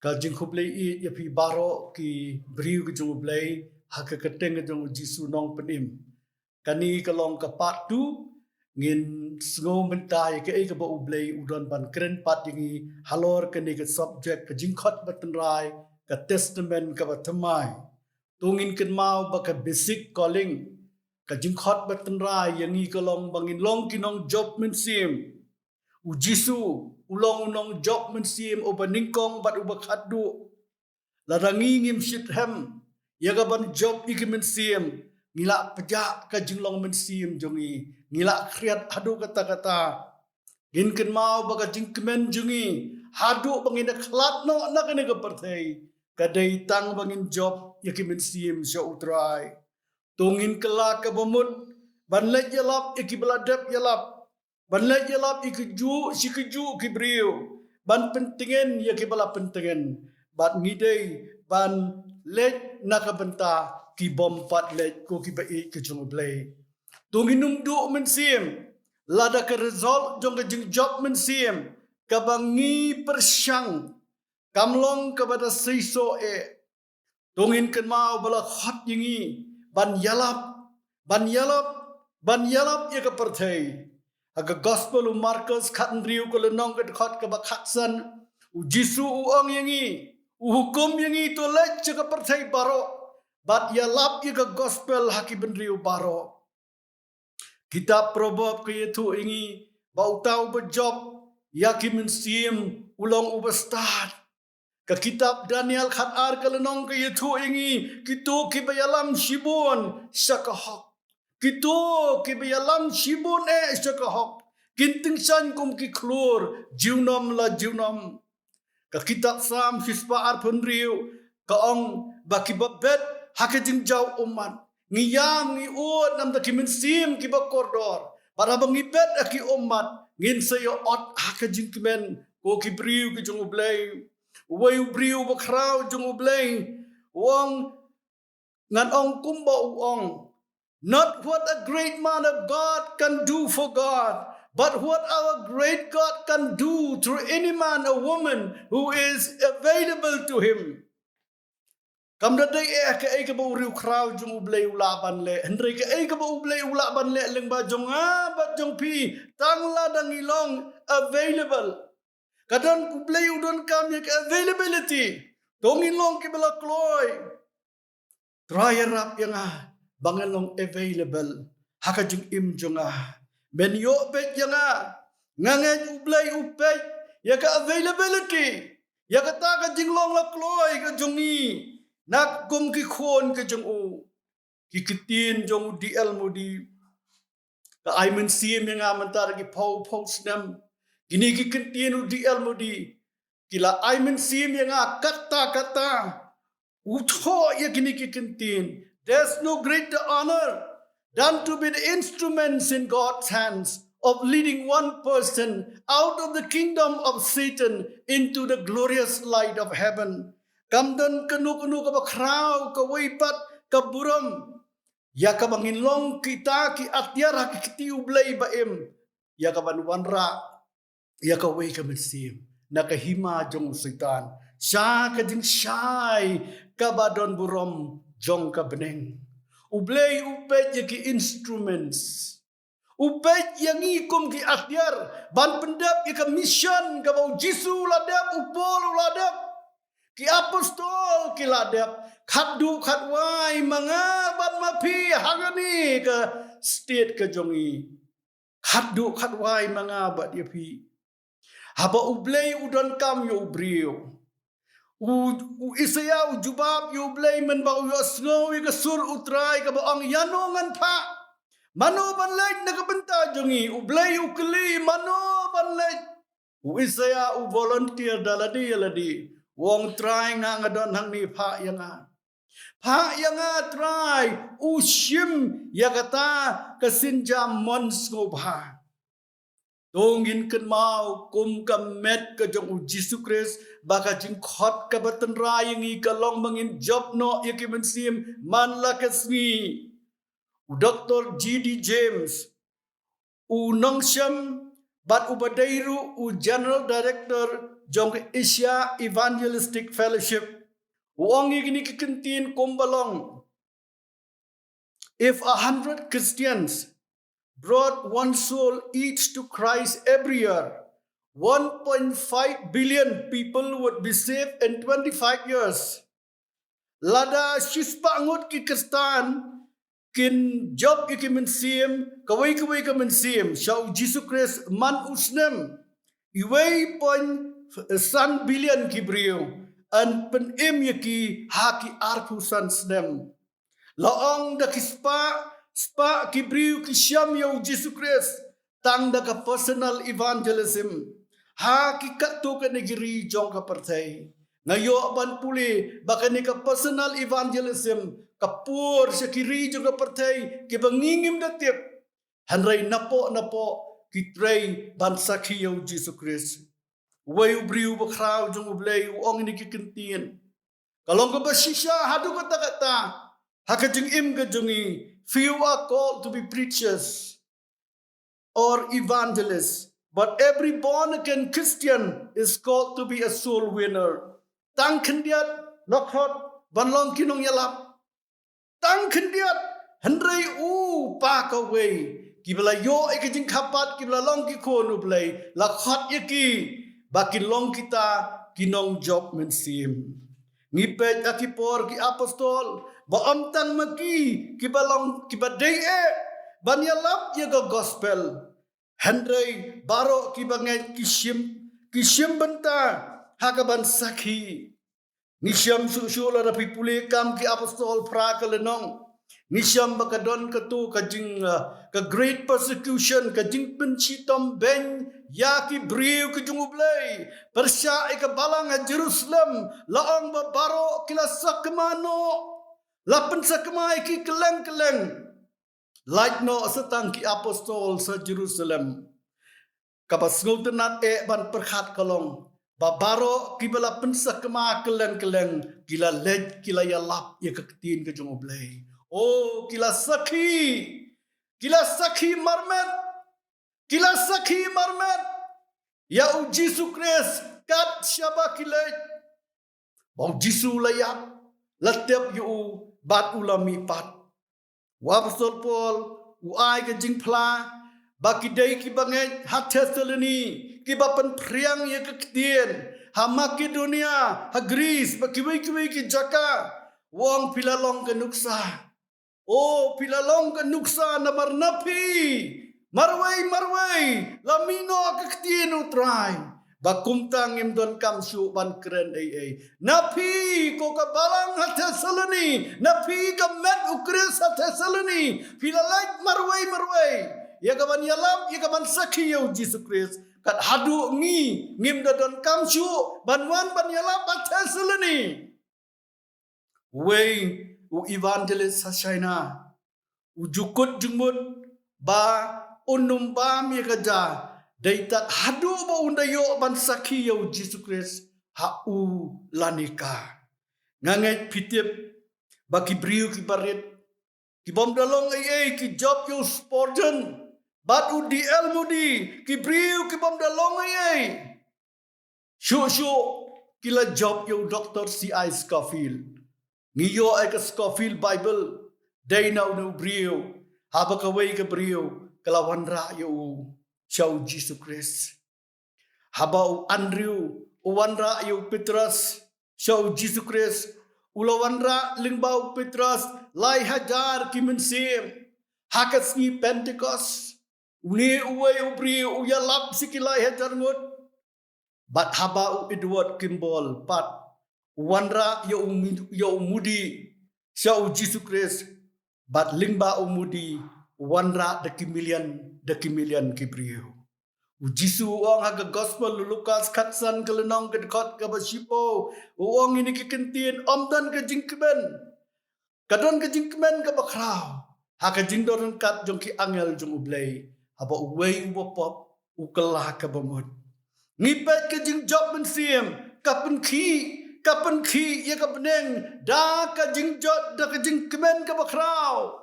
ka jing khuplei I ya pi baro ki briu ke jung blei ha ka keteng ke jung jisu nong penim kani ka long ka pat tu ngin sngo mentai ke ai ka ba ublei udon ban kren pat dingi halor ke ni ke subject ka jing khot batan rai ka testament ka ba thamai tungin ken mau ba ka basic calling ka jing khot batan rai yangi ka long bangin long kinong job men sim u jisu ulong unong job men sim opening kong bat uba khadu larangi ngim shit hem yaga ban job ikimen sim ngila peja ka jinglong men sim jongi ngila kriat hadu kata-kata gin ken mau baga jingkemen jongi hadu bangin khlat no nak ne ka perthei kadai tang bangin job yakimen sim sha utrai tungin kala ka bomut ban le yalap ikibaladap yalap ban le yalap ikiju sikiju kibriu ban pentingen yakibala pentingen bat ngidei ban lej nakabenta ki bom pat lej ko ki bai ke chung blei tunginum du men sim lada ke result jong ke jing job men sim kabangi persyang kamlong kepada seiso tungin ken mau bala khot yingi ban yalap ban yalap ban yalap ye ka perthei aga gospel u Marcus khat riu ko lenong ke khot ka ba khatsan u jisu u ong yingi hukum yang itu lek cakap percaya baro bat ya lap ya ke gospel haki benriu baro kitab proverb ke itu ingi bau tau berjob ya ki mensim ulong ubastad ke kitab Daniel khat ar ke lenong ke itu ingi kitu ki bayalam shibun syakahok kitu ki bayalam shibun syakahok kinting san kum ki klur jiunom la jiunom ka kitab Sam sispa arpun riu ka ong baki babet hakejing jau umat ngiyam ngi ut nam da kimin sim ki ba kordor para bangi bet aki umat ngin sayo ot hakejing kimen ko ki briu ki jung ublei wei briu ba krau jung ublei wong ngan ong kumba ong not what a great man of God can do for God but what our great God can do through any man or woman who is available to him. Kamda day ke ke ba uriu kraw jung ublei ulaban le. Hendri ke ke ba ublei ulaban le leng ba jong ba jong pi tang la dang ilong available. Kadang ublei udon kam ye availability. Dong ilong ke bela kloy. Try rap yang bangalong available. Haka jung im jong ben yo pet yang ngangen ublay upet ya ka availability ya ka ta ka jinglong la kloy ka jongi nak kum ki khon ka jong u ki kitin jong DL mudi ka I men sim yang amantar ki pau snam gini ki kitin DL mudi kila I men sim yang kata utho ya gini ki kitin there's no greater honor than to be the instruments in God's hands of leading one person out of the kingdom of Satan into the glorious light of heaven. Kamdan kanu ka bakraw ka waypat ka buram ya ka banginlong kita ki atyar hakiti ublay baim ya ka banwanra ya ka way ka mensim nakahima jong Satan sya ka din syai ka badon buram jong ka beneng ublay upet ya ki instruments upet yang ikum ki atyar ban pendap ya ka mission ka bau jisu ladap upol ladap ki apostol ki ladap khadu khatwai manga ban mapi hagani ka state ka jongi khadu khatwai manga bat ya pi haba ublay udon kam yo brio u Isaya u jubab yu blay men ba u asngo wi ka sur utrai ka ba ang yanongan pa mano ban lek na ka benta jongi u blay u kli mano ban lek u Isaya u volunteer daladi wong try nga ngadon hang ni pa yanga try u shim yagata kasinja mons ngo ba Tongin ken mau kum kamet ka jong u Jesus Christ baka jing khot ka batan rayang I ka long mangin job no yaki mensim man la kasni u Dr. G.D. James u Nongsham bat u Badairu u General Director jong Asia Evangelistic Fellowship. Wong igini kikentin kombalong. If 100 Christians brought one soul each to Christ every year, 1.5 billion people would be saved in 25 years. Lada shispa ngut ki Kristan kin job ki mensim kawai ka mensim shau Jesus Christ man usnem iway pon san billion ki brio an pen em yaki haki arpu san snem laong da kispa spa ki brio ki syam yo Jesus Christ tang da ka personal evangelism ha ki katu ka negeri jong ka partai ngayo ban puli bakani ka personal evangelism kapur sekiri juga partai ke bangingim datip hanrai napo ki tray ban sakhi yo Jesus Christ way ubriu bakrau jong ublay ong ni kikentin kalong ka basisha hadu kata hakajing im ka jongi few are called to be preachers or evangelists, but every born again Christian is called to be a soul winner. Tang kendiat lokhot banlong kinong yalap. Tang kendiat handrai pa ka way. Kibla yo ikajing kapat kibla long ki konu play lakhot yaki bakin long kita kinong job mensim. Ngipet akipor ki apostol ba amtan maki kibalong kibadai banyalap ya go gospel handrai baro kibangai kishim benta hakaban sakhi nisham susula rapi pule kam ki apostol prakalenong nisham bakadon katu kajing ka great persecution kajing pencitom ben yaki briu kejungublay persya ikabalang Jerusalem laong babaro kila sakmano lapen sakmai ki keleng like no setang ki apostol sa Jerusalem kapas ngultenat ban perkhat kalong babaro kibala pensa kema keleng kila lej kila yalap ya keketin ke jongoblay oh kila sakhi marmet ya u Jesus Christ kat syaba kilej bau jisu layap latep yu bat ulami pat Wapsol Paul, uai ke jingpla, baki day ki bangai hat Thessaloni, ki bapan priang ye ke ketien, ha Makedonia, ha Greece, baki wei ki jaka, wong pilalong ke nuksa. Oh, pilalong ke nuksa na marnapi, marway, lamino ke ketien utrai. Bakumtang imdon kamsu ban keren napi ko ka balang ha Thessaloni napi ka met ukris ha Thessaloni pilalai marway ya ka ban yalam ya ka ban sakhi yo Jesus Christ kat hadu ngimdon kamsu banwan ban yalam ha Thessaloni way u evangelist ha China u jukut jumut ba unum ba mi ka ja Daitat hadu ba undayo ban sakhi yo Jesus Christ ha u lanika. Ngangai pitip baki briu ki barit ki bom dalong ki job yo Spurgeon bat u di elmudi ki briu ki bom dalong shu kila job yo Dr. C.I. Scofield ngiyo ay ka Scofield Bible day now no briu haba ka way ka briu kalawan ra yo Shau Jesus Christ. Habau Andrew, uwanra yu Petrus, shau Jesus Christ. Ulawanra lingbau Petrus, lai hajar kimensim. Hakas ni Pentecost. Uni uwe ubri uyalap sikilai hajar ngut. But habau Edward Kimball, pat uwanra yu umudi, shau Jesus Christ. But lingba umudi, uwanra dekimilian kibriu. Ujisu uang haga gospel Lukas katsan kelenong ke dekat ke basipo. Uang ini kekentin omdan ke jingkemen. Kadon ke jingkemen ke bakrau. Haka jingdoran kat jongki angel jong ublay. Haba uway uwapop ukelah ke bamud. Ngipet ke jingjob mensim. Kapan ki ya ke beneng. Da ke jingjot da ke jingkemen ke bakrau.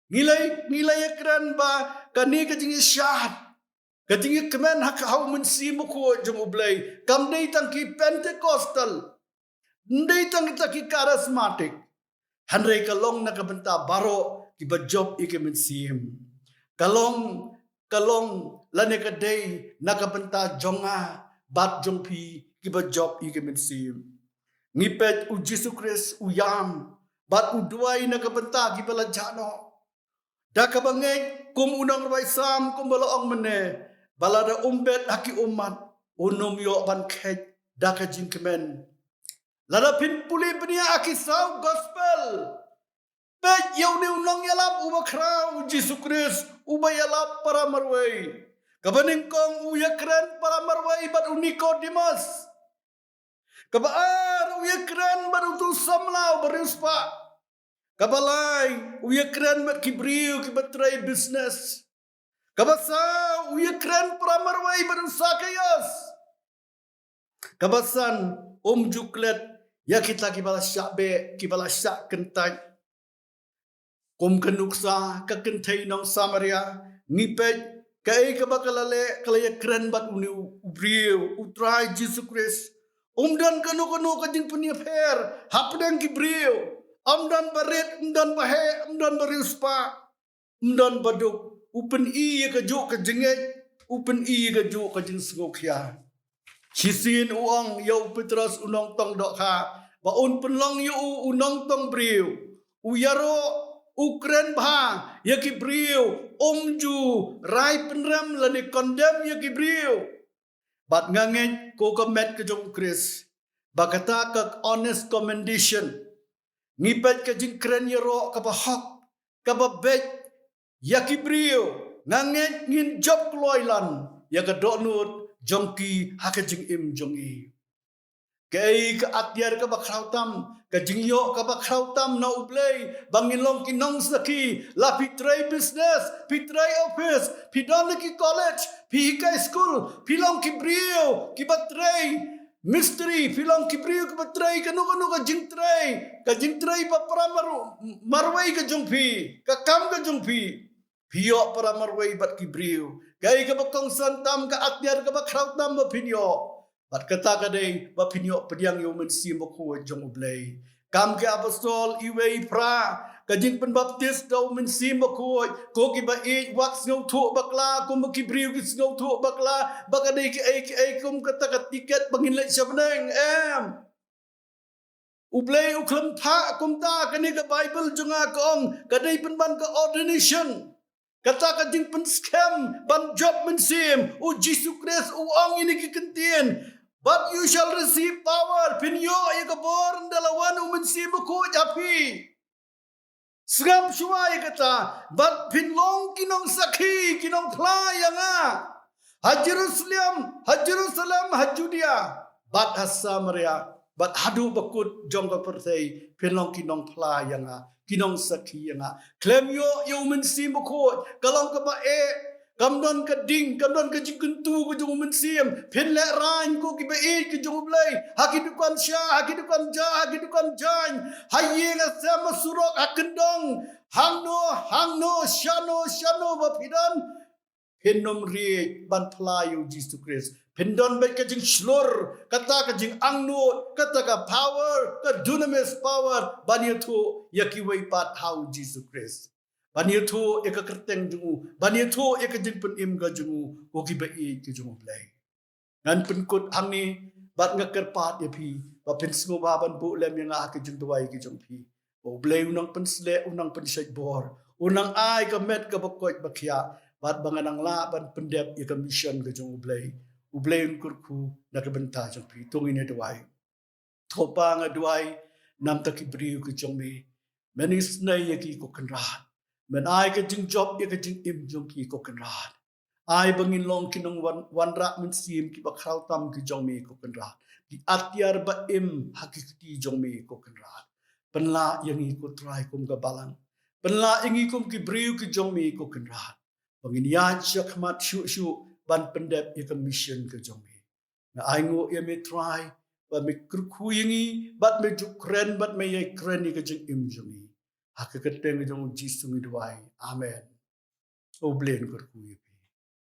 Ngilai ekran ba kani ke jing isyad Kajing kemen hak hau mensi muko jong ublay. Kam day tang ki Pentecostal. Day tang ki charismatic. Hanrei kalong na kabenta baro ki bajob ike mensim. Kalong lane kadai na kabenta jonga bat jongpi ki bajob ike mensim. Ngipet u Jesu Christ uyam bat uduai na kabenta ki balajano. Da kabangay kum unang raisam kum balaong mene. Balada umbet haki umat unom yo ban khet da kajing kemen. Lada pin puli penia akisau gospel. Pet yau ni unang yalap uba krau Jesu Christ uba yalap para marway. Kabaning kong uyakren para marway bat uniko dimas. Kabaar uyakren bat utu samlau beruspa. Kabalay uyakren bat kibriu kibatray business. Kabasa uyakren para marway bat usakayas. Kabasan juklet ya kita kibala syabe kibala syak kentai kum kenuksa ka kentai nong Samaria ngipet kai kabakalale kalaya kren bat uni ubriu utrai Jesus Christ dan kanu ka jing punya per hapdang kibriu dan baret dan bahe dan bariuspa dan baduk upen i ka juk ka jinget upen i ka juk ka jing sngokya Hisin uang yau Petrus unong tong dokha baun penlong yu unong tong briu uyaro ukren bha yaki briu omju rai penram lani condemn yaki briu bat ngangen ko komet ke jong Chris bakata ka honest commendation ngipet ke jing kren yaro ka bahak ka babet yaki briu ngangen ngin job kloilan ya ka donut jongki hakajing im jongi kei ka atyar ka bakrautam ka jingyo ka bakrautam na ublay bangin long kinong saki la pitray business pitray office pidon ki college pi school pilong ki brio ki batray mystery pilong ki brio ki batray kanu ka jingtray pa para marway ka jongpi ka kam ka jongpi Pio para marway bat kibriu. Kay kabakong santam ka atyar ka bakrautam bapinyo. Bat kata kadai bapinyo pediang yo mensi moko jong ublay. Kam ke apostol iwe pra kajing penbaptis daw mensi moko ko ki ba e wax ngau thu bakla kum kibriu ki ngau thu bakla bakadai ki ai kum kata ka tiket panginlay siya beneng Ublay uklam tha kum ta kani ka Bible jonga kong kadai penban ka ordination Kata kajing pen scam ban job mensim Jesus Christ uang ini kikentien but you shall receive power pinyo ikabor dalawan mensim ko japi scam shua kata but pinlong kinong sakhi kinong playanga Jerusalem hajudia but Samaria but hadu bakut jongga pertai pinlong kinong playanga Kinong sakhi nga claim yo mensim ko kalong ka ba kamdon ka ding kamdon ka jikuntu ko jung mensim pin le rain ko ki ba ki jung blay hakidukan sya hakidukan jan haye nga sama surok akendong hangno shano ba pidan Henom ri ban playu Jesus Christ. Pendon bet kajing slur, kata kajing angno, kata ka power, ka dunamis power, banyato yakiway pat how Jesus Christ. Banyato ekakerteng jungu, banyato ekajing penim ga jungu, koki bai ki jungu play. Ngan penkut hangni bat ngakerpat yapi, ba pensngo baban bu lem yang akajing tuwai ki jung pi. O play unang pensle unang pensyait bor, unang ay ka met ka bakoy bakya. Bat banganang laban pendep ya mission ke jong ublay kurku na kebenta jong pi tung ini duai topa nga duai nam ta kibriu ke jong mi menis nay ya ki ko kenrat men ai ke jing job ya ke jing im jong ki ko kenrat ai bangin long kinong wan ra men sim ki ba khrau tam ki jong mi ko kenrat di atyar ba im hakiki jong mi ko kenrat penla yang ikut try kum ga balang penla yang ikum kibriu ke jong mi ko kenrat Penginian syakmat syuk ban pendep ya mission ke jomi. Na aingo ya me try ba me kurkuyengi bat me jukren bat me ye kren ni ke jing im jomi. Hakikateng jong jisu mi duai. Amen. Oblen kurkuyi.